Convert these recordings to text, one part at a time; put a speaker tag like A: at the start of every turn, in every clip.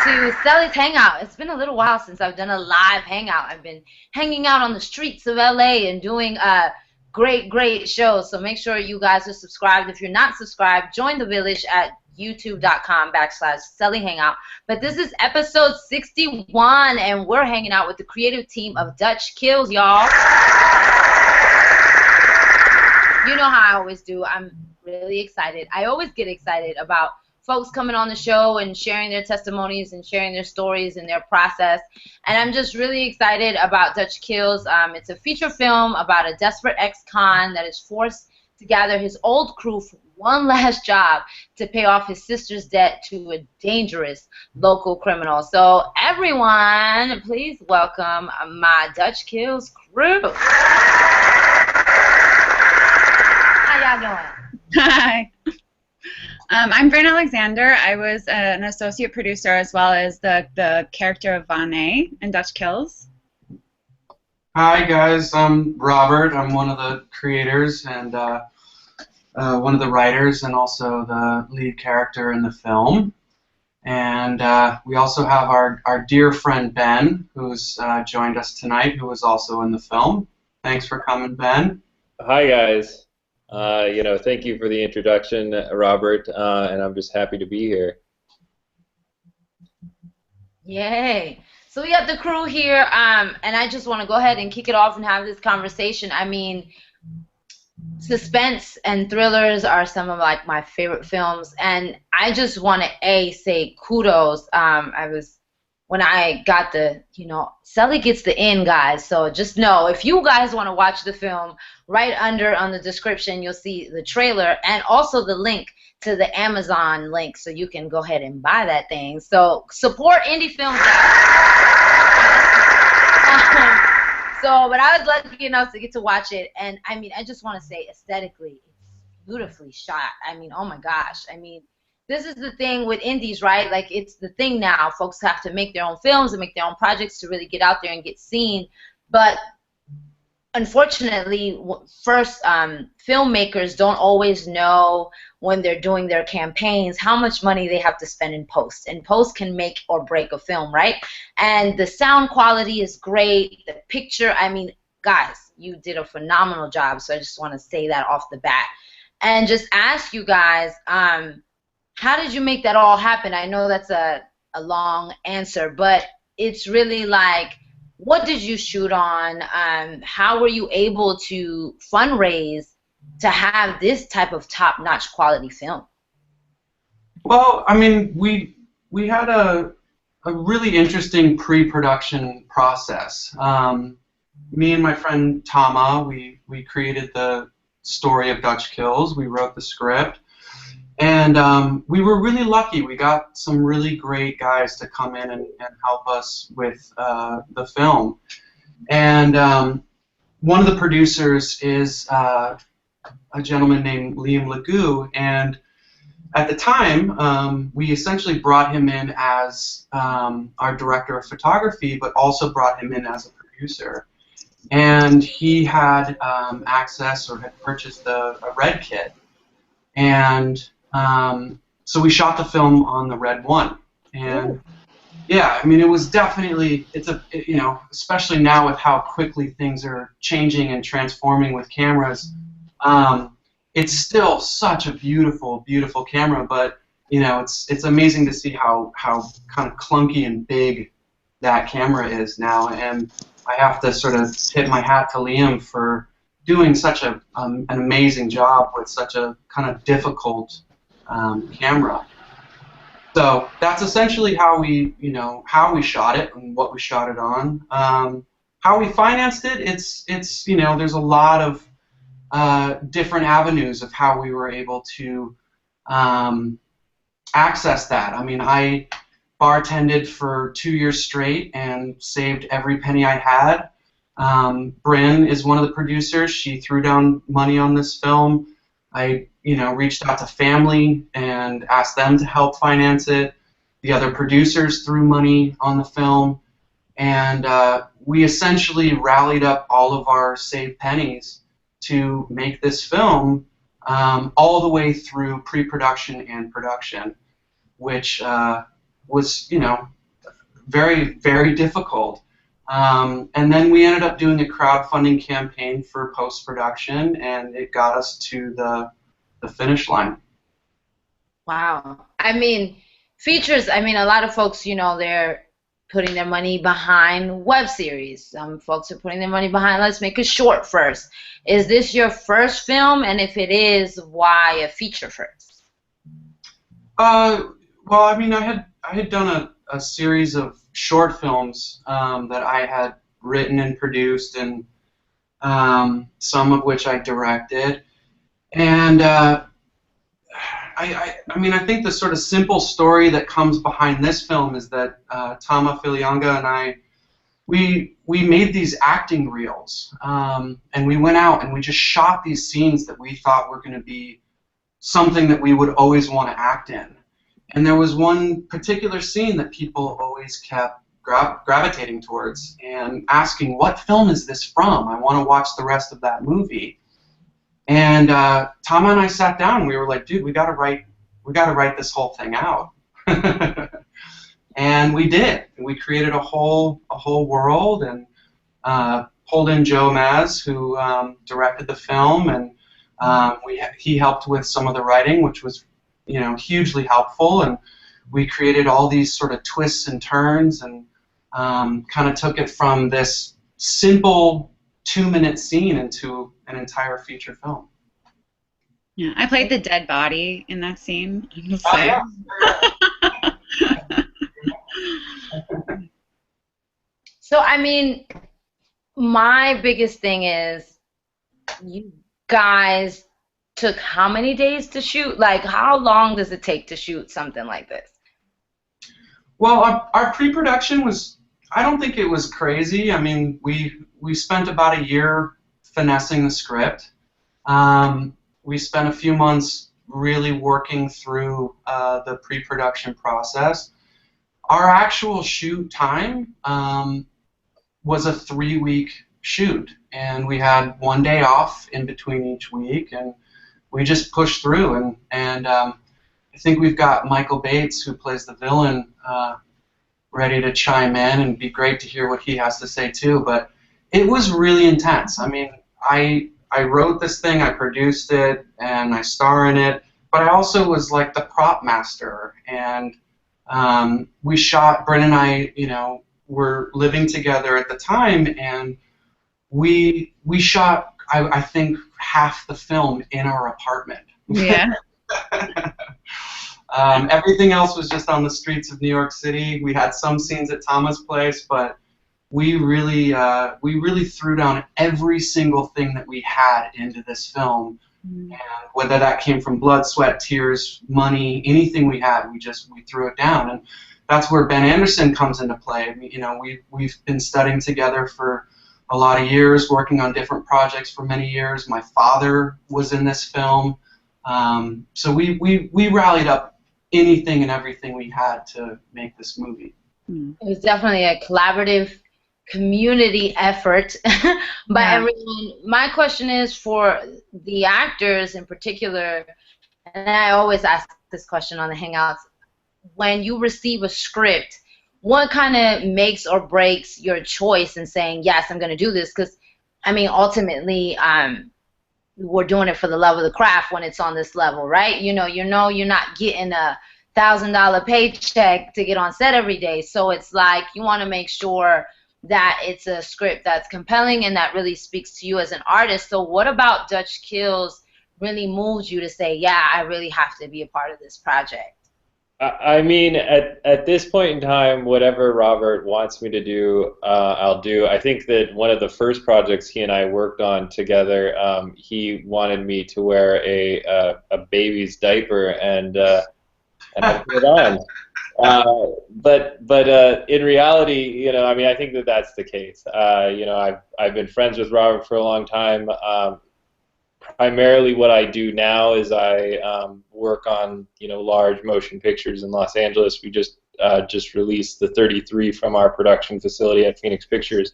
A: to Celi's Hangout. It's been a little while since I've done a live hangout. I've been hanging out on the streets of LA and doing great shows. So make sure you guys are subscribed. If you're not subscribed, join the village at youtube.com/Celi Hangout. But this is episode 61, and we're hanging out with the creative team of Dutch Kills, y'all. You know how I always do. I'm really excited. I always get excited about folks coming on the show and sharing their testimonies and sharing their stories and their process. And I'm just really excited about Dutch Kills. It's a feature film about a desperate ex-con that is forced to gather his old crew for one last job to pay off his sister's debt to a dangerous local criminal. So everyone, please welcome my Dutch Kills crew. How y'all doing?
B: Hi. I'm Bryn Alexander. I was an associate producer as well as the character of Vane in Dutch Kills.
C: Hi guys, I'm Robert. I'm one of the creators and one of the writers and also the lead character in the film. And we also have our dear friend Ben, who's joined us tonight, who was also in the film. Thanks for coming, Ben.
D: Hi guys. Thank you for the introduction, Robert, and I'm just happy to be here.
A: Yay. So we got the crew here, and I just want to go ahead and kick it off and have this conversation. I mean, suspense and thrillers are some of like my favorite films, and I just want to say kudos. When I got Celi gets the in, guys, so just know, if you guys want to watch the film, right under on the description you'll see the trailer and also the link to the Amazon link, so you can go ahead and buy that thing. So support indie films, guys. But I was lucky enough to get to watch it, and I mean, I just want to say aesthetically, it's beautifully shot. I mean, oh my gosh. I mean, this is the thing with indies, right? Like, it's the thing now. Folks have to make their own films and make their own projects to really get out there and get seen. But unfortunately, first, filmmakers don't always know when they're doing their campaigns how much money they have to spend in post. And post can make or break a film, right? And the sound quality is great. The picture, I mean, guys, you did a phenomenal job. So I just want to say that off the bat. And just ask you guys, how did you make that all happen? I know that's a long answer, but it's really like, what did you shoot on? How were you able to fundraise to have this type of top-notch quality film?
C: Well, I mean, we had a really interesting pre-production process. Me and my friend Tama, we created the story of Dutch Kills. We wrote the script. And we were really lucky. We got some really great guys to come in and help us with the film. And one of the producers is a gentleman named Liam Legoo. And at the time, we essentially brought him in as our director of photography, but also brought him in as a producer. And he had access, or had purchased a Red kit. And so we shot the film on the Red 1, and yeah, I mean, it was definitely, especially now with how quickly things are changing and transforming with cameras, it's still such a beautiful, beautiful camera, but it's amazing to see how kind of clunky and big that camera is now, and I have to sort of tip my hat to Liam for doing such an amazing job with such a kind of difficult camera. So that's essentially how we shot it and what we shot it on. How we financed it, it's there's a lot of different avenues of how we were able to access that. I mean, I bartended for 2 years straight and saved every penny I had. Bryn is one of the producers. She threw down money on this film. I reached out to family and asked them to help finance it. The other producers threw money on the film, and we essentially rallied up all of our saved pennies to make this film all the way through pre-production and production, which was, very, very difficult. And then we ended up doing a crowdfunding campaign for post-production, and it got us to the finish line.
A: Wow. I mean, features, I mean, a lot of folks, you know, they're putting their money behind web series. Some folks are putting their money behind, let's make a short first. Is this your first film? And if it is, why a feature first?
C: Well, I mean, I had done a series of short films that I had written and produced, and some of which I directed. And I mean, I think the sort of simple story that comes behind this film is that Tama Filianga and I, we made these acting reels, and we went out and we just shot these scenes that we thought were going to be something that we would always want to act in. And there was one particular scene that people always kept gravitating towards and asking, what film is this from? I want to watch the rest of that movie. And Tama and I sat down and we were like, dude, we gotta write this whole thing out. And we did. We created a whole world, and pulled in Joe Maz, who directed the film, and he helped with some of the writing, which was, you know, hugely helpful. And we created all these sort of twists and turns, and kind of took it from this simple 2-minute scene into an entire feature film.
B: Yeah, I played the dead body in that scene. I'm just
C: Oh,
B: saying.
C: yeah.
A: So, I mean, my biggest thing is, you guys took how many days to shoot? Like, how long does it take to shoot something like this?
C: Well, our pre-production was, I don't think it was crazy. I mean, we spent about a year finessing the script. We spent a few months really working through the pre-production process. Our actual shoot time was a 3-week shoot, and we had 1 day off in between each week, and we just pushed through. And I think we've got Michael Bates, who plays the villain, ready to chime in, and be great to hear what he has to say too. But it was really intense. I mean, I wrote this thing, I produced it, and I star in it, but I also was like the prop master. And we shot, Bryn and I, you know, were living together at the time, and we shot, I think, half the film in our apartment.
B: Yeah.
C: Everything else was just on the streets of New York City. We had some scenes at Tama's place, but we really threw down every single thing that we had into this film. And whether that came from blood, sweat, tears, money, anything we had, we threw it down. And that's where Ben Anderson comes into play. You know, we've been studying together for a lot of years, working on different projects for many years. My father was in this film. So we rallied up anything and everything we had to make this movie.
A: It was definitely a collaborative community effort by everyone. My question is for the actors in particular, and I always ask this question on the Hangouts, when you receive a script, what kind of makes or breaks your choice in saying, yes, I'm going to do this? Because, I mean, ultimately, we're doing it for the love of the craft when it's on this level, right? You know, you're not getting a $1,000 paycheck to get on set every day. So it's like you want to make sure that it's a script that's compelling and that really speaks to you as an artist. So what about Dutch Kills really moves you to say, yeah, I really have to be a part of this project?
D: I mean, at this point in time, whatever Robert wants me to do, I'll do. I think that one of the first projects he and I worked on together, he wanted me to wear a baby's diaper, and I put it on. But in reality, you know, I mean, I think that that's the case. You know, I've been friends with Robert for a long time. Primarily what I do now is I work on, you know, large motion pictures in Los Angeles. We just released the 33 from our production facility at Phoenix Pictures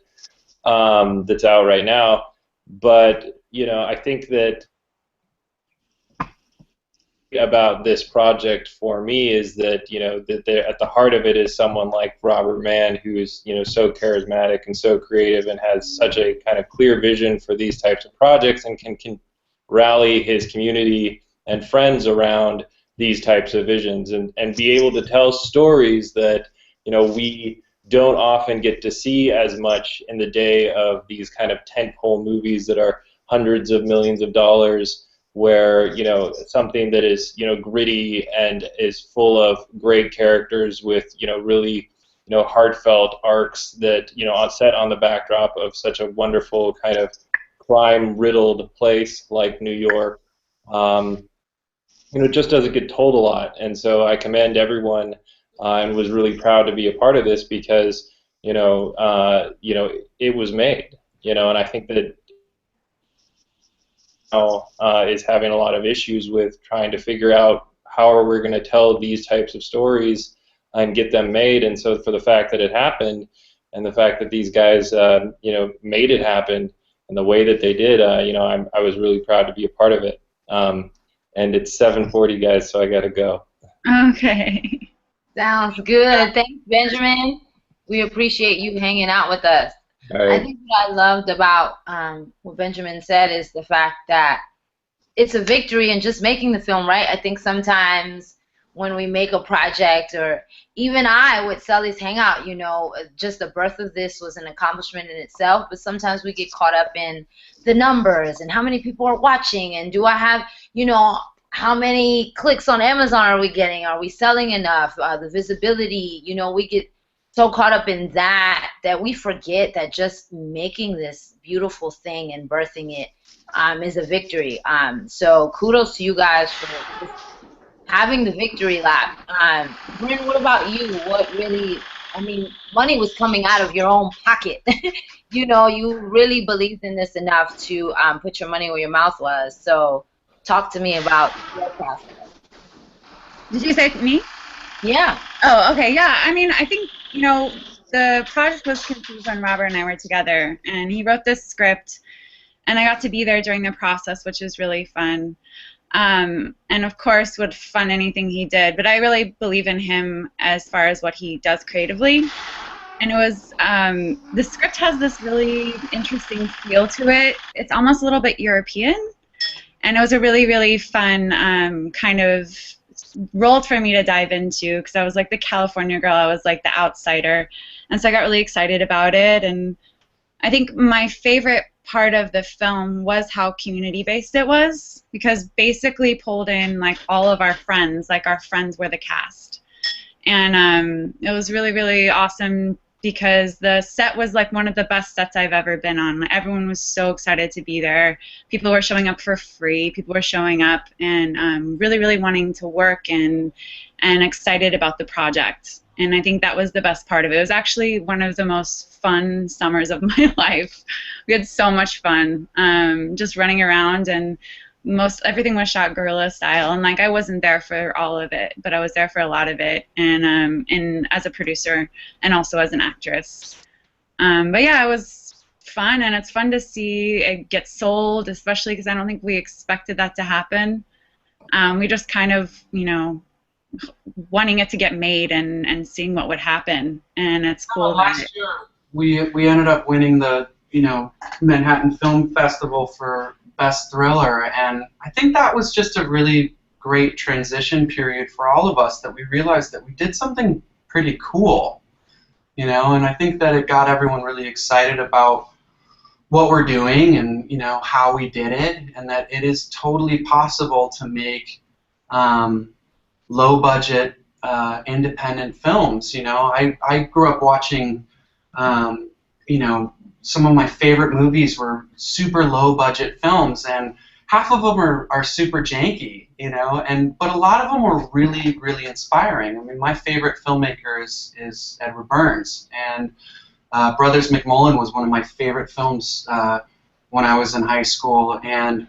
D: that's out right now. But, you know, I think that about this project for me is that, you know, that at the heart of it is someone like Robert Mann, who's, you know, so charismatic and so creative and has such a kind of clear vision for these types of projects, and can rally his community and friends around these types of visions, and be able to tell stories that, you know, we don't often get to see as much in the day of these kind of tentpole movies that are hundreds of millions of dollars, where, you know, something that is, you know, gritty and is full of great characters with, you know, really, you know, heartfelt arcs that, you know, set on the backdrop of such a wonderful kind of crime-riddled place like New York. You know, it just doesn't get told a lot, and so I commend everyone, and was really proud to be a part of this because, you know, it was made, you know, and I think that now is having a lot of issues with trying to figure out how are we going to tell these types of stories and get them made, and so for the fact that it happened, and the fact that these guys, you know, made it happen in the way that they did, you know, I was really proud to be a part of it. And it's 7:40, guys, so I gotta go.
B: Okay.
A: Sounds good. Thanks, Benjamin. We appreciate you hanging out with us.
D: All right.
A: I think what I loved about what Benjamin said is the fact that it's a victory in just making the film, right? I think sometimes when we make a project, or even I with Celi's Hangout, you know, just the birth of this was an accomplishment in itself, but sometimes we get caught up in the numbers and how many people are watching, and do I have, you know, how many clicks on Amazon are we getting? Are we selling enough? The visibility, you know, we get so caught up in that we forget that just making this beautiful thing and birthing it is a victory. So kudos to you guys for having the victory lap. Bryn, what about you? What really, I mean, money was coming out of your own pocket. You know, you really believed in this enough to put your money where your mouth was. So talk to me about your process.
B: Did you say me?
A: Yeah.
B: Oh, okay. Yeah. I mean, I think, you know, the project was conceived when Robert and I were together, and he wrote this script, and I got to be there during the process, which was really fun. And of course would fund anything he did, but I really believe in him as far as what he does creatively. And it was, the script has this really interesting feel to it. It's almost a little bit European, and it was a really, really fun kind of role for me to dive into, because I was like the California girl, I was like the outsider, and so I got really excited about it. And I think my favorite part of the film was how community-based it was, because basically pulled in like all of our friends, like our friends were the cast. And it was really, really awesome, because the set was like one of the best sets I've ever been on. Everyone was so excited to be there. People were showing up for free. People were showing up and really, really wanting to work and excited about the project. And I think that was the best part of it. It was actually one of the most fun summers of my life. We had so much fun just running around, and everything was shot guerrilla style. And like I wasn't there for all of it, but I was there for a lot of it, and as a producer and also as an actress. But yeah, it was fun, and it's fun to see it get sold, especially because I don't think we expected that to happen. We just kind of, you know, wanting it to get made and seeing what would happen, and it's cool.
C: Last year we ended up winning the, you know, Manhattan Film Festival for Best Thriller, and I think that was just a really great transition period for all of us, that we realized that we did something pretty cool, you know, and I think that it got everyone really excited about what we're doing and, you know, how we did it, and that it is totally possible to make low-budget, independent films. You know, I grew up watching, you know, some of my favorite movies were super low-budget films, and half of them are super janky, you know, but a lot of them were really, really inspiring. I mean, my favorite filmmaker is Edward Burns, and Brothers McMullen was one of my favorite films when I was in high school, and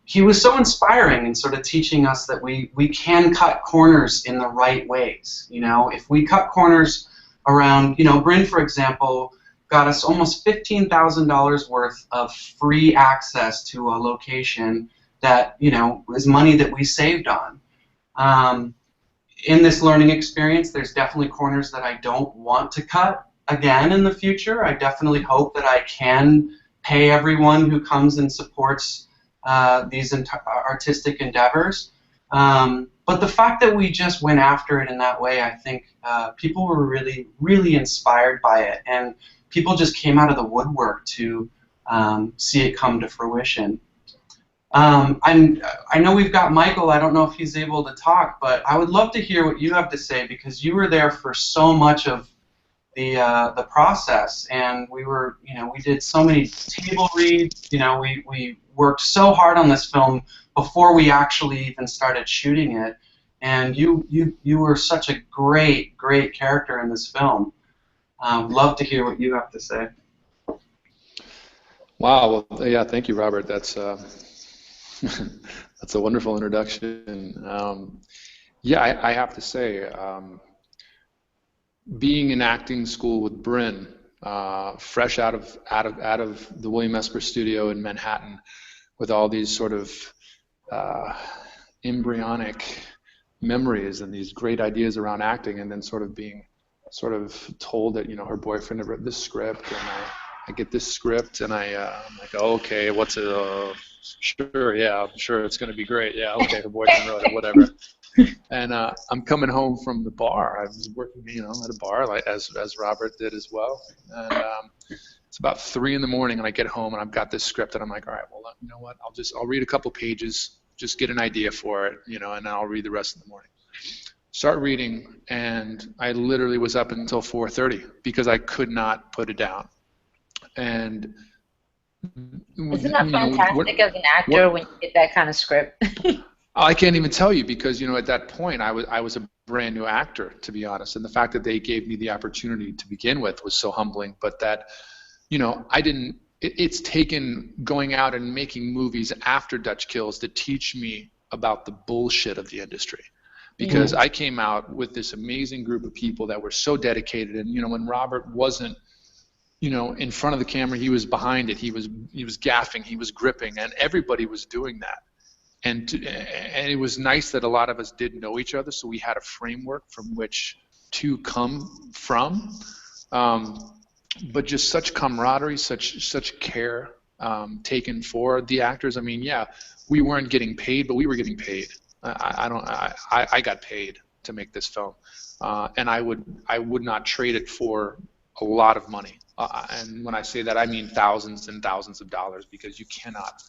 C: he was so inspiring in sort of teaching us that we can cut corners in the right ways. You know, if we cut corners around, you know, Bryn, for example, got us almost $15,000 worth of free access to a location that, you know, is money that we saved on. In this learning experience, there's definitely corners that I don't want to cut again in the future. I definitely hope that I can pay everyone who comes and supports these artistic endeavors. But the fact that we just went after it in that way, I think people were really, really inspired by it, and people just came out of the woodwork to see it come to fruition. I know we've got Michael. I don't know if he's able to talk, but I would love to hear what you have to say, because you were there for so much of the process, and we were, you know, we did so many table reads. You know, we worked so hard on this film before we actually even started shooting it, and you were such a great character in this film. Love to hear what you have to say.
E: Wow. Well, yeah. Thank you, Robert. That's that's a wonderful introduction. Yeah, I have to say, being in acting school with Bryn, fresh out of the William Esper studio in Manhattan, with all these sort of embryonic memories and these great ideas around acting, and then sort of being told that, you know, her boyfriend had written this script, and I get this script, and I'm like, oh, okay, what's it? Sure, yeah, I'm sure it's going to be great. Yeah, okay, her boyfriend wrote it, whatever. And I'm coming home from the bar. I was working, you know, at a bar, like as Robert did as well. And it's about 3 in the morning, and I get home, and I've got this script, and I'm like, all right, well, you know what? I'll read a couple pages, just get an idea for it, you know, and then I'll read the rest in the morning. Start reading, and I literally was up until 4:30 because I could not put it down. And
A: isn't that fantastic as an actor when you get that kind of script?
E: I can't even tell you, because, you know, at that point I was a brand new actor, to be honest, and the fact that they gave me the opportunity to begin with was so humbling. But that, you know, it's taken going out and making movies after Dutch Kills to teach me about the bullshit of the industry, because I came out with this amazing group of people that were so dedicated. And, you know, when Robert wasn't, you know, in front of the camera, he was behind it, he was gaffing, he was gripping, and everybody was doing that. And it was nice that a lot of us did know each other, so we had a framework from which to come from. But just such camaraderie, such care taken for the actors. I mean, yeah, we weren't getting paid, but we were getting paid. I got paid to make this film, and I would not trade it for a lot of money. And when I say that, I mean thousands and thousands of dollars, because you cannot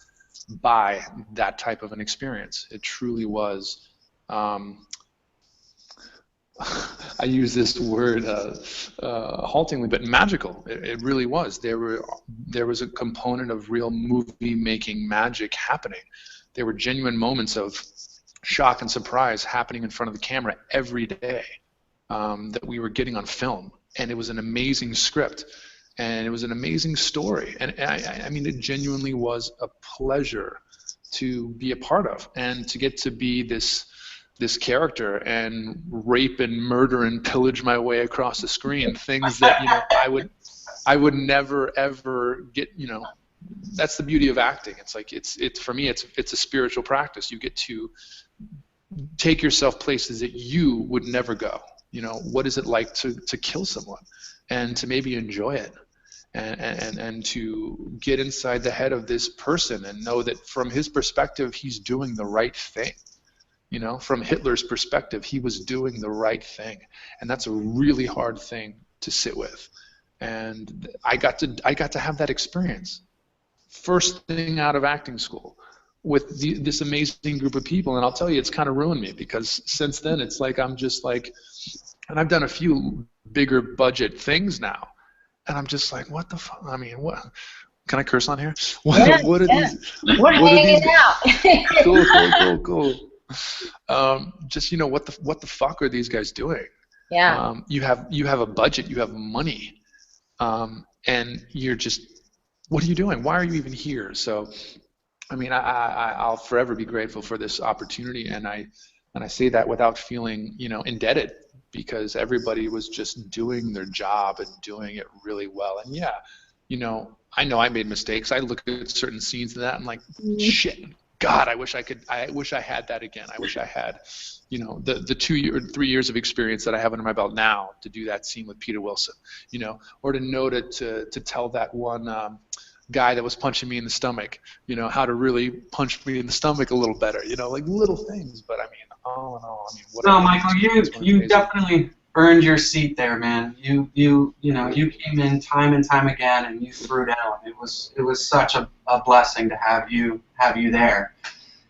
E: buy that type of an experience. It truly was, I use this word haltingly, but magical. It really was. There was a component of real movie making magic happening. There were genuine moments of shock and surprise happening in front of the camera every day that we were getting on film. And it was an amazing script, and it was an amazing story. And I mean, it genuinely was a pleasure to be a part of, and to get to be this character and rape and murder and pillage my way across the screen, things that, you know, I would never ever get. You know, that's the beauty of acting. It's like it's for me, it's a spiritual practice. You get to take yourself places that you would never go. You know, what is it like to kill someone, and to maybe enjoy it, and to get inside the head of this person and know that from his perspective, he's doing the right thing. You know, from Hitler's perspective, he was doing the right thing, and that's a really hard thing to sit with. And I got to have that experience, first thing out of acting school, with this amazing group of people. And I'll tell you, it's kind of ruined me, because since then it's like I'm just like, and I've done a few bigger budget things now, and I'm just like, what the fuck? I mean, what? Can I curse on here? What are these?
A: We're hanging out.
E: Cool. Just, you know, what the fuck are these guys doing?
A: Yeah.
E: You have a budget, you have money, and you're just, what are you doing? Why are you even here? So, I mean, I'll forever be grateful for this opportunity, and I say that without feeling, you know, indebted, because everybody was just doing their job and doing it really well. And yeah, you know I made mistakes. I look at certain scenes of that and I'm like, shit, God, I wish I had that again. I wish I had, you know, the 2 or 3 years of experience that I have under my belt now to do that scene with Peter Wilson, you know, or to know to tell that one guy that was punching me in the stomach, you know, how to really punch me in the stomach a little better, you know, like little things. But I mean, all in all, I mean, what?
C: No, Michael, you definitely earned your seat there, man. You know, you came in time and time again, and you threw down. It was such a blessing to have you there.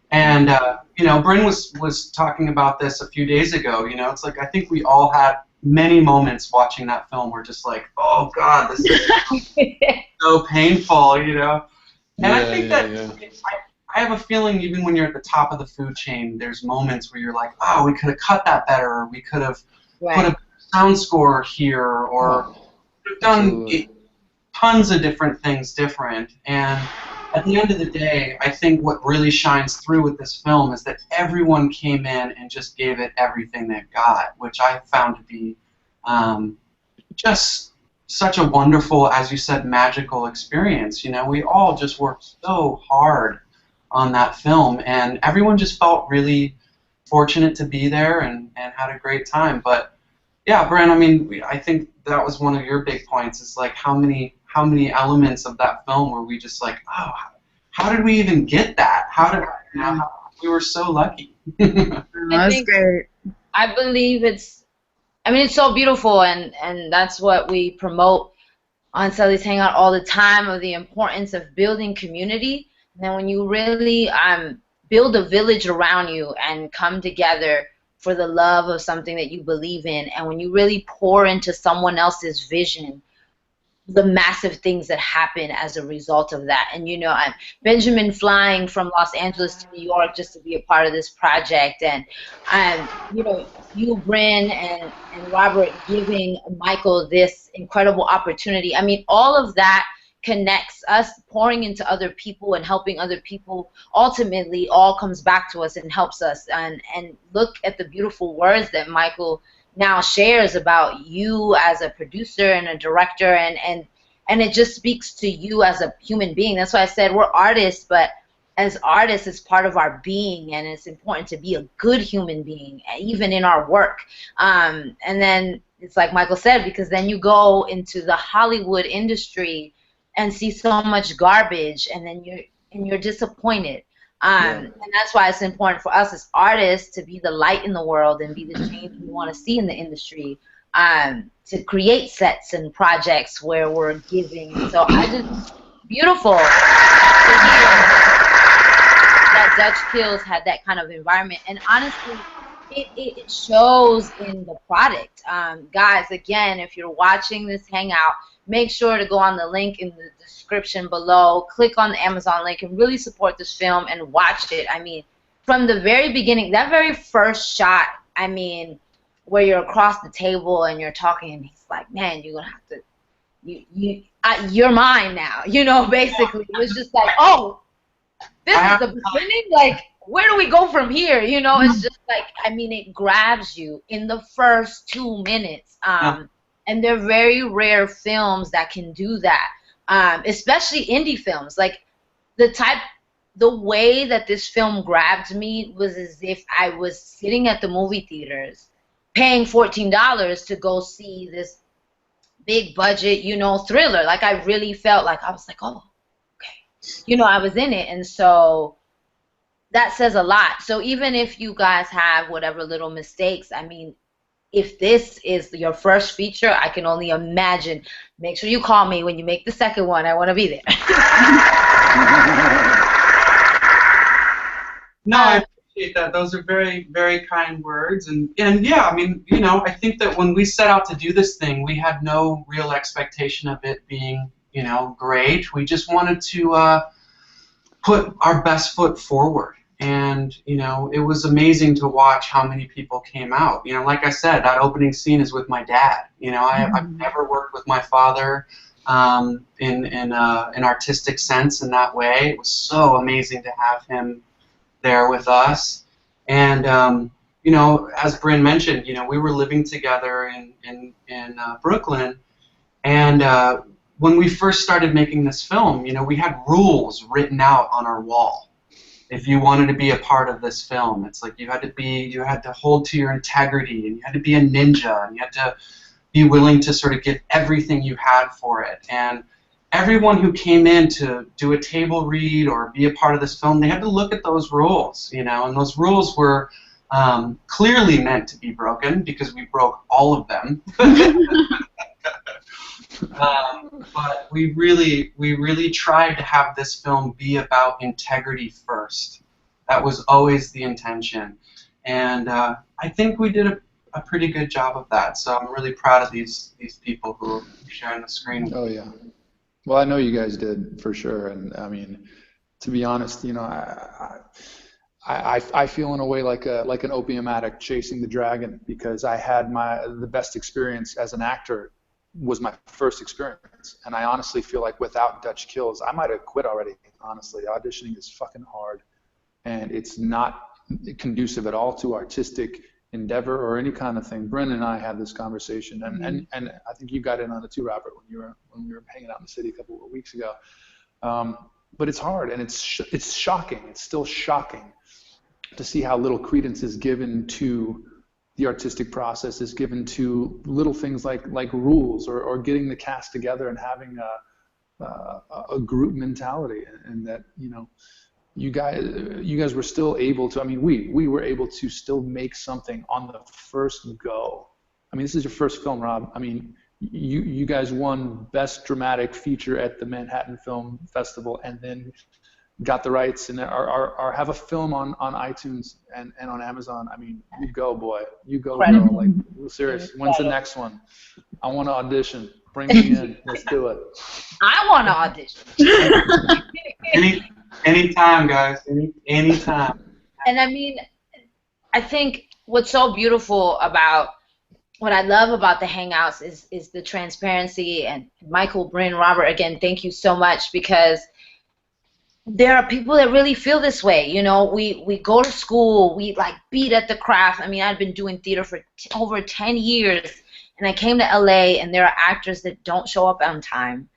C: And you know, Bryn was talking about this a few days ago. You know, it's like I think we all had many moments watching that film where just like, oh God, this is so painful, you know. And I think I have a feeling even when you're at the top of the food chain, there's moments where you're like, oh, we could have cut that better, or we could have put a sound score here, or we've done tons of different things different. And at the end of the day, I think what really shines through with this film is that everyone came in and just gave it everything they've got, which I found to be just such a wonderful, as you said, magical experience. You know, we all just worked so hard on that film, and everyone just felt really fortunate to be there and had a great time. But yeah, Brent, I mean, I think that was one of your big points. Is like how many elements of that film were we just like, oh, how did we even get that? We were so lucky.
B: That's great.
A: I believe it's so beautiful, and that's what we promote on Celi's Hangout all the time, of the importance of building community. And then when you really build a village around you and come together for the love of something that you believe in, and when you really pour into someone else's vision, the massive things that happen as a result of that. And you know, Benjamin flying from Los Angeles to New York just to be a part of this project, and you know, you, Bryn, and Robert giving Michael this incredible opportunity. I mean, all of that connects us. Pouring into other people and helping other people ultimately all comes back to us and helps us. And look at the beautiful words that Michael now shares about you as a producer and a director, and it just speaks to you as a human being. That's why I said we're artists, but as artists, it's part of our being, and it's important to be a good human being, even in our work. And then it's like Michael said, because then you go into the Hollywood industry and see so much garbage, and then you're disappointed. And that's why it's important for us as artists to be the light in the world and be the change we want to see in the industry, to create sets and projects where we're giving. So beautiful to hear that Dutch Kills had that kind of environment. And honestly, it shows in the product. Guys, again, if you're watching this Hangout, make sure to go on the link in the description below, click on the Amazon link, and really support this film and watch it. I mean, from the very beginning, that very first shot, I mean, where you're across the table and you're talking, and he's like, man, you're going to have to, you're mine now, you know, basically. It was just like, oh, this is the beginning? Like, where do we go from here? You know, it's just like, I mean, it grabs you in the first 2 minutes. And they're very rare films that can do that, especially indie films. Like, the way that this film grabbed me was as if I was sitting at the movie theaters paying $14 to go see this big budget, you know, thriller. Like, I really felt like, I was like, oh, okay. You know, I was in it. And so that says a lot. So even if you guys have whatever little mistakes, I mean, if this is your first feature, I can only imagine. Make sure you call me when you make the second one. I want to be there.
C: No, I appreciate that. Those are very, very kind words. And yeah, I mean, you know, I think that when we set out to do this thing, we had no real expectation of it being, you know, great. We just wanted to put our best foot forward. And, you know, it was amazing to watch how many people came out. You know, like I said, that opening scene is with my dad. You know, I've never worked with my father in an artistic sense in that way. It was so amazing to have him there with us. And, you know, as Bryn mentioned, you know, we were living together in Brooklyn. And when we first started making this film, you know, we had rules written out on our wall. if you wanted to be a part of this film. It's like you had to hold to your integrity, and you had to be a ninja, and you had to be willing to sort of give everything you had for it. And everyone who came in to do a table read or be a part of this film, they had to look at those rules, you know, and those rules were clearly meant to be broken because we broke all of them. But we really tried to have this film be about integrity first. That was always the intention, and I think we did a pretty good job of that. So I'm really proud of these people who are sharing the screen.
E: Oh yeah. Well, I know you guys did for sure, and I mean, to be honest, you know, I feel in a way like an opium addict chasing the dragon, because I had the best experience as an actor was my first experience, and I honestly feel like without Dutch Kills, I might have quit already. Honestly, auditioning is fucking hard, and it's not conducive at all to artistic endeavor or any kind of thing. Brendan and I had this conversation, and I think you got in on it too, Robert, when we were hanging out in the city a couple of weeks ago. But it's hard, and it's shocking. It's still shocking to see how little credence is given to the artistic process, is given to little things like rules or getting the cast together and having a group mentality, and that, you know, you guys were still able to, I mean, we were able to still make something on the first go. I mean, this is your first film, Rob. I mean, you guys won Best Dramatic Feature at the Manhattan Film Festival, and then got the rights and are have a film on iTunes and on Amazon. I mean, you go, boy. You go, girl. Like, serious. When's the next one? I want to audition. Bring me in. Let's do it.
A: I want to audition.
C: Anytime, guys. Anytime.
A: And I mean, I think what's so beautiful about, what I love about the Hangouts is the transparency. And Michael, Bryn, Robert, again, thank you so much, because there are people that really feel this way. You know, we go to school, we like beat at the craft. I mean, I've been doing theater for over 10 years, and I came to LA, and there are actors that don't show up on time,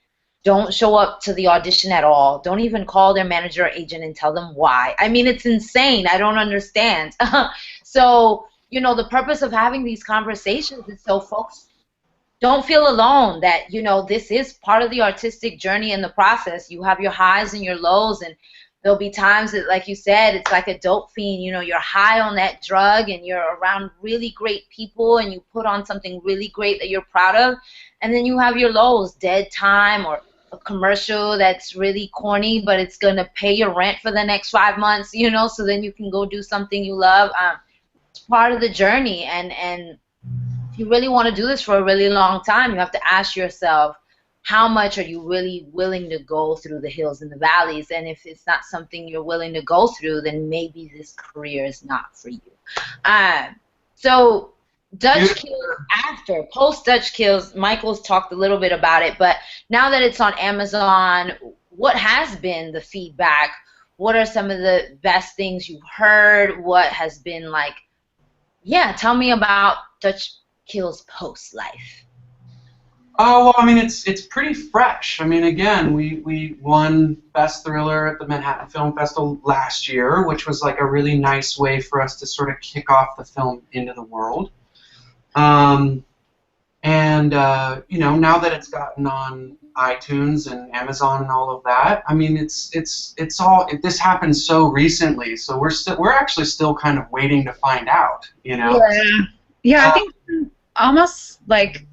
A: don't show up to the audition at all, don't even call their manager or agent and tell them why. I mean, it's insane. I don't understand. So, you know, the purpose of having these conversations is so folks don't feel alone, that, you know, this is part of the artistic journey and the process. You have your highs and your lows, and there'll be times that, like you said, it's like a dope fiend. You know, you're high on that drug, and you're around really great people, and you put on something really great that you're proud of, and then you have your lows, dead time, or a commercial that's really corny, but it's going to pay your rent for the next 5 months, you know, so then you can go do something you love. It's part of the journey, and if you really want to do this for a really long time, you have to ask yourself, how much are you really willing to go through the hills and the valleys? And if it's not something you're willing to go through, then maybe this career is not for you. So Dutch Kills, after, post Dutch Kills, Michael's talked a little bit about it, but now that it's on Amazon, what has been the feedback? What are some of the best things you've heard? What has been like, yeah, tell me about Dutch Kills post life.
C: Oh, well, I mean, it's pretty fresh. I mean, again, we won Best Thriller at the Manhattan Film Festival last year, which was like a really nice way for us to sort of kick off the film into the world. You know, now that it's gotten on iTunes and Amazon and all of that, I mean, this happened so recently, so we're actually still kind of waiting to find out, you know.
B: Yeah, I think almost like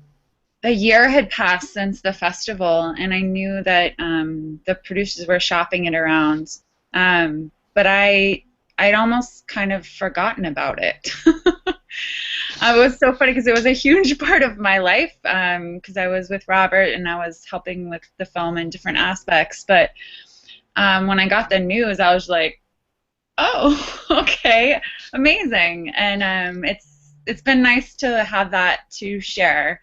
B: a year had passed since the festival, and I knew that the producers were shopping it around, but I'd almost kind of forgotten about it. It was so funny because it was a huge part of my life, because I was with Robert and I was helping with the film in different aspects, but when I got the news, I was like, oh, okay, amazing. And it's been nice to have that to share.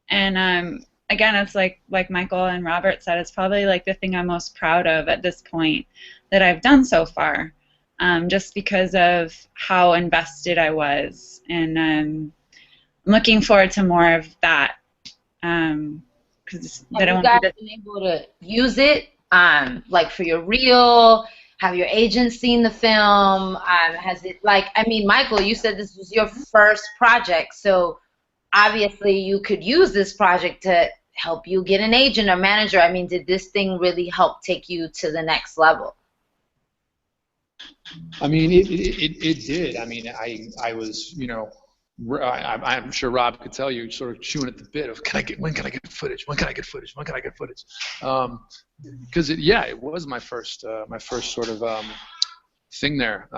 B: And again, it's like Michael and Robert said, it's probably like the thing I'm most proud of at this point that I've done so far, just because of how invested I was. And I'm looking forward to more of that. Because
A: have you guys been able to use it, like for your reel? Have your agent seen the film? Has it, like, I mean, Michael, you said this was your first project, so obviously you could use this project to help you get an agent or manager. I mean, did this thing really help take you to the next level?
E: I mean, it did. I mean, I was, you know, I'm sure Rob could tell you, sort of chewing at the bit of when can I get footage? When can I get footage? When can I get footage? Because it was my first sort of thing there.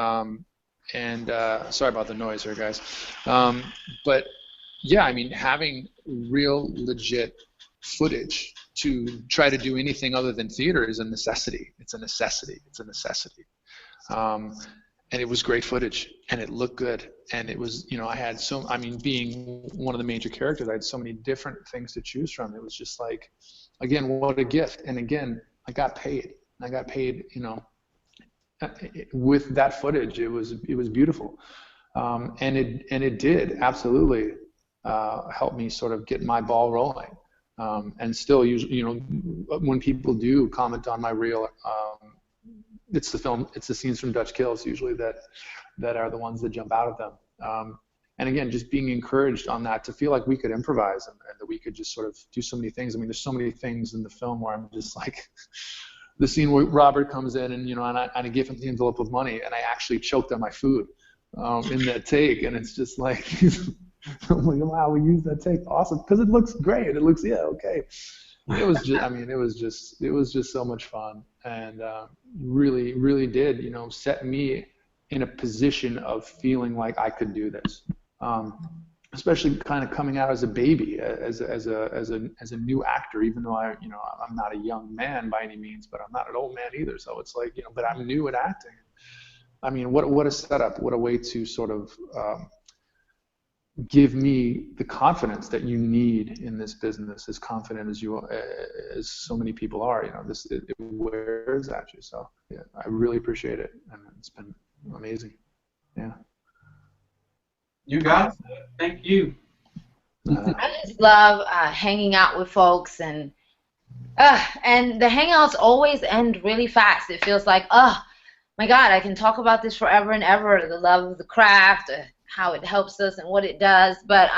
E: And sorry about the noise here, guys. But yeah, I mean, having real legit footage to try to do anything other than theater is a necessity. It's a necessity. It's a necessity. And it was great footage, and it looked good, and it was, you know, I mean, being one of the major characters, I had so many different things to choose from. It was just like, again, what a gift. And again, I got paid, you know, with that footage. It was beautiful. And it did absolutely help me sort of get my ball rolling. And still, you know, when people do comment on my reel, it's the scenes from Dutch Kills usually that are the ones that jump out of them. And again, just being encouraged on that, to feel like we could improvise and that we could just sort of do so many things. I mean, there's so many things in the film where I'm just like, the scene where Robert comes in and, you know, and I give him the envelope of money, and I actually choked on my food in that take, and it's just like, I'm like, wow, we used that take, awesome, because it looks great. It looks, yeah, okay. It was just, I mean, it was just so much fun, and really, really did, you know, set me in a position of feeling like I could do this, especially kind of coming out as a baby, as a new actor, even though I'm not a young man by any means, but I'm not an old man either. So it's like, you know, but I'm new at acting. I mean, what a setup, what a way to sort of give me the confidence that you need in this business, as confident as so many people are. You know, it wears at you. So yeah, I really appreciate it, and it's been amazing. Yeah.
C: You got it. Thank you.
A: I just love hanging out with folks, and the hangouts always end really fast. It feels like, oh my God, I can talk about this forever and ever, the love of the craft, how it helps us and what it does. But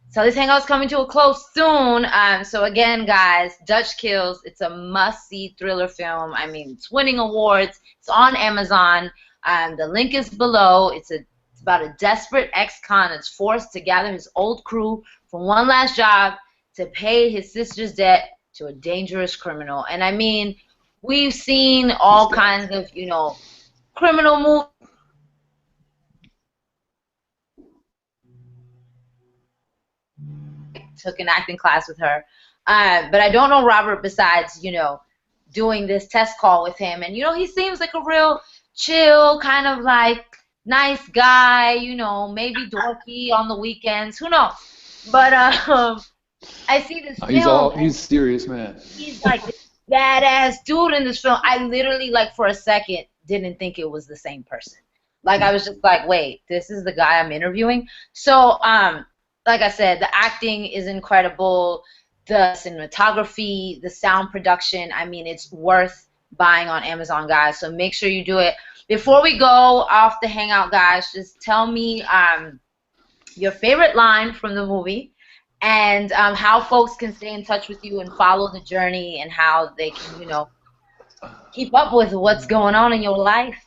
A: so this hangout's coming to a close soon. So again, guys, Dutch Kills, it's a must-see thriller film. I mean, it's winning awards. It's on Amazon. The link is below. It's about a desperate ex-con that's forced to gather his old crew for one last job to pay his sister's debt to a dangerous criminal. And I mean, we've seen all kinds of, you know, criminal movies. Took an acting class with her, but I don't know Robert besides, you know, doing this test call with him. And, you know, he seems like a real chill, kind of like nice guy, you know, maybe dorky on the weekends, who knows. But I see this film.
E: He's serious, man.
A: He's like this badass dude in this film. I literally, like, for a second didn't think it was the same person. Like, I was just like, wait, this is the guy I'm interviewing? So like I said, the acting is incredible, the cinematography, the sound production. I mean, it's worth buying on Amazon, guys, so make sure you do it. Before we go off the hangout, guys, just tell me your favorite line from the movie, and how folks can stay in touch with you and follow the journey, and how they can, you know, keep up with what's going on in your life.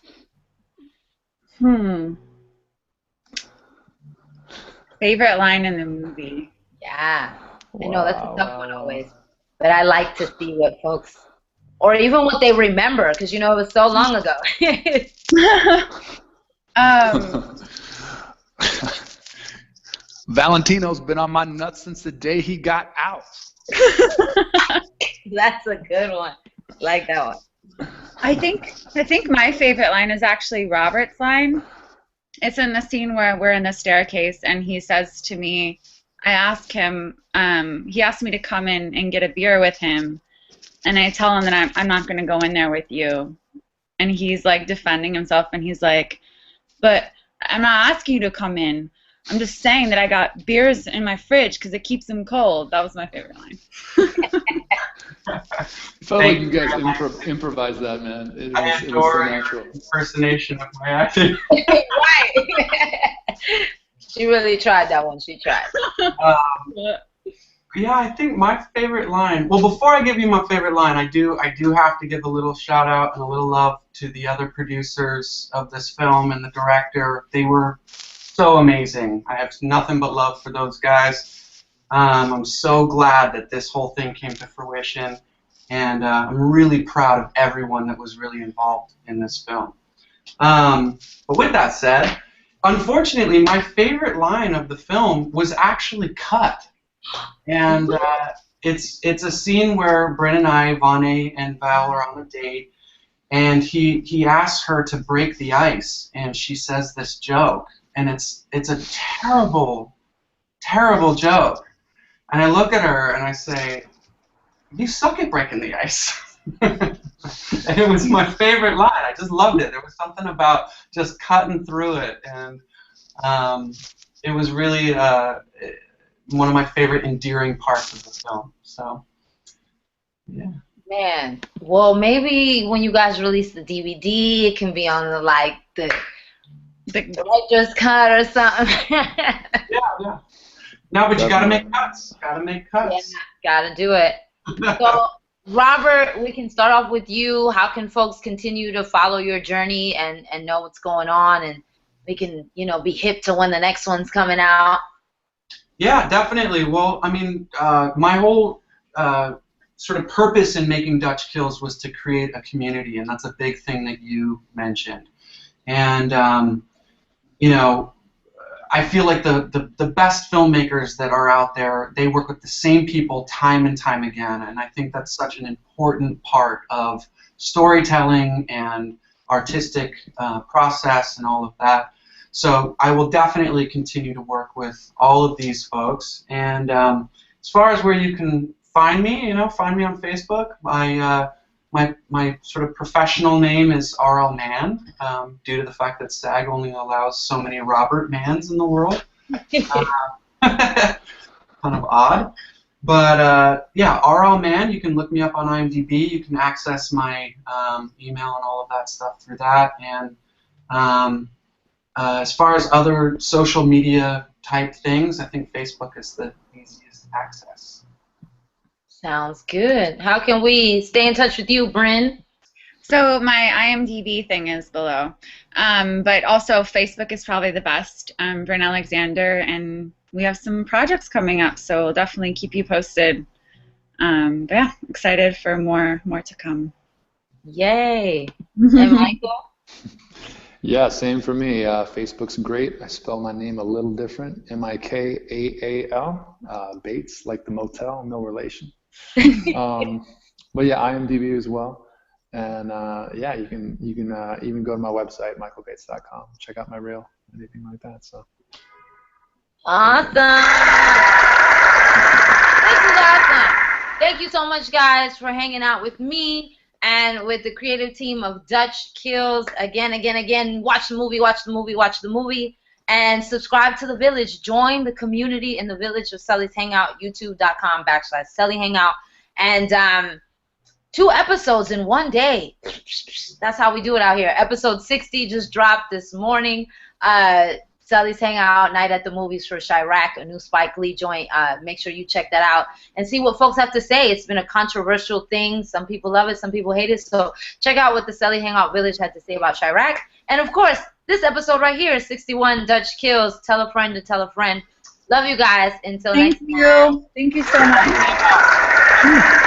B: Favorite line in the movie?
A: Yeah, I know that's a tough one always, but I like to see what folks, or even what they remember, because, you know, it was so long ago.
E: Valentino's been on my nuts since the day he got out.
A: That's a good one. I like that one.
B: I think my favorite line is actually Robert's line. It's in the scene where we're in the staircase, and he says to me, I ask him, he asked me to come in and get a beer with him, and I tell him that I'm not going to go in there with you. And he's like defending himself, and he's like, but I'm not asking you to come in. I'm just saying that I got beers in my fridge because it keeps them cold. That was my favorite line.
E: Felt like
C: Thank
E: you
C: you
E: guys
C: very much.
E: improvised that, man. It
C: I
E: was so
C: adore
E: natural.
C: your impersonation of my acting.
A: Right. She really tried that one. She tried.
C: Yeah, I think my favorite line. Well, before I give you my favorite line, I do have to give a little shout out and a little love to the other producers of this film and the director. They were so amazing. I have nothing but love for those guys. I'm so glad that this whole thing came to fruition, and I'm really proud of everyone that was really involved in this film. But with that said, unfortunately, my favorite line of the film was actually cut. And it's a scene where Brent and I, Vonne and Val are on a date, and he asks her to break the ice, and she says this joke, and it's a terrible, terrible joke. And I look at her and I say, "You suck at breaking the ice." And it was my favorite line. I just loved it. There was something about just cutting through it, and it was really one of my favorite endearing parts of the film. So, yeah.
A: Man, well, maybe when you guys release the DVD, it can be on the director's cut or something.
C: Yeah. No, but you gotta make cuts. Gotta make cuts.
A: Yeah, gotta do it. So, Robert, we can start off with you. How can folks continue to follow your journey and know what's going on, and we can, be hip to when the next one's coming out?
C: Yeah, definitely. Well, I mean, my whole sort of purpose in making Dutch Kills was to create a community, and that's a big thing that you mentioned. And I feel like the best filmmakers that are out there, they work with the same people time and time again, and I think that's such an important part of storytelling and artistic process and all of that. So I will definitely continue to work with all of these folks. And as far as where you can find me, find me on Facebook. My sort of professional name is R.L. Mann, due to the fact that SAG only allows so many Robert Manns in the world. Kind of odd. But yeah, R.L. Mann, you can look me up on IMDb. You can access my email and all of that stuff through that. And as far as other social media type things, I think Facebook is the easiest access.
A: Sounds good. How can we stay in touch with you, Bryn?
B: So my IMDb thing is below, but also Facebook is probably the best. Bryn Alexander, and we have some projects coming up, so we'll definitely keep you posted. But yeah, excited for more to come.
A: Yay! And Michael?
E: Yeah, same for me. Facebook's great. I spell my name a little different. Mikaal, Bates, like the motel, no relation. But yeah, IMDb as well. And yeah, you can even go to my website, michaelbates.com. Check out my reel, anything like that. So.
A: Awesome. This is awesome. Thank you so much, guys, for hanging out with me and with the creative team of Dutch Kills. Again, watch the movie, and subscribe to The Village. Join the community in the Village of Celi's Hangout, youtube.com/Celi Hangout. And 2 episodes in one day. That's how we do it out here. Episode 60 just dropped this morning. Celi's Hangout, Night at the Movies for Chirac, a new Spike Lee joint. Make sure you check that out and see what folks have to say. It's been a controversial thing. Some people love it, some people hate it. So check out what the Celi Hangout Village had to say about Chirac. And of course, this episode right here, 61 Dutch Kills. Tell a friend to tell a friend. Love you guys. Until next time.
B: Thank you so much.